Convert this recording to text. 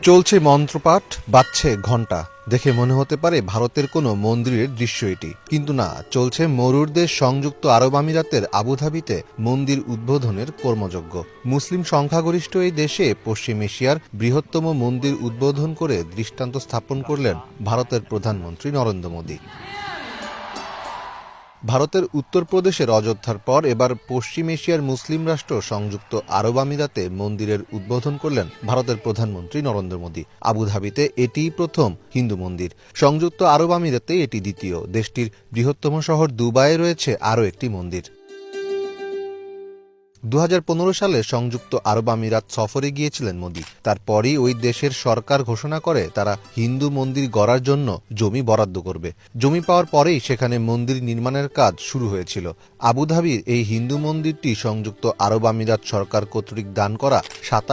চলছে মন্ত্রপাঠ, বাজছে ঘণ্টা। দেখে মনে হতে পারে ভারতের কোনো মন্দিরের দৃশ্য এটি, কিন্তু না, চলছে মরুর দেশ সংযুক্ত আরব আমিরাতের আবুধাবিতে মন্দির উদ্বোধনের কর্মযজ্ঞ। মুসলিম সংখ্যাগরিষ্ঠ এই দেশে পশ্চিম এশিয়ার বৃহত্তম মন্দির উদ্বোধন করে দৃষ্টান্ত স্থাপন করলেন ভারতের প্রধানমন্ত্রী নরেন্দ্র মোদী। ভারতের উত্তরপ্রদেশের অযোধ্যার পর এবার পশ্চিম এশিয়ার মুসলিম রাষ্ট্র সংযুক্ত আরব আমিরাতে মন্দিরের উদ্বোধন করলেন ভারতের প্রধানমন্ত্রী নরেন্দ্র মোদী। আবুধাবিতে এটিই প্রথম হিন্দু মন্দির। সংযুক্ত আরব আমিরাতে এটি দ্বিতীয়। দেশটির বৃহত্তম শহর দুবাইয়ে রয়েছে আরও একটি মন্দির। 2015 সালে সংযুক্ত আরব আমিরাত সফরে গিয়েছিলেন মোদী। তারপরই ওই দেশের সরকার ঘোষণা করে তারা হিন্দু মন্দির গড়ার জন্য জমি বরাদ্দ করবে। জমি পাওয়ার পরেই সেখানে মন্দির নির্মাণের কাজ শুরু হয়েছিল। আবুধাবির এই হিন্দু মন্দিরটি সংযুক্ত আরব আমিরাত সরকার কর্তৃক দান করা 27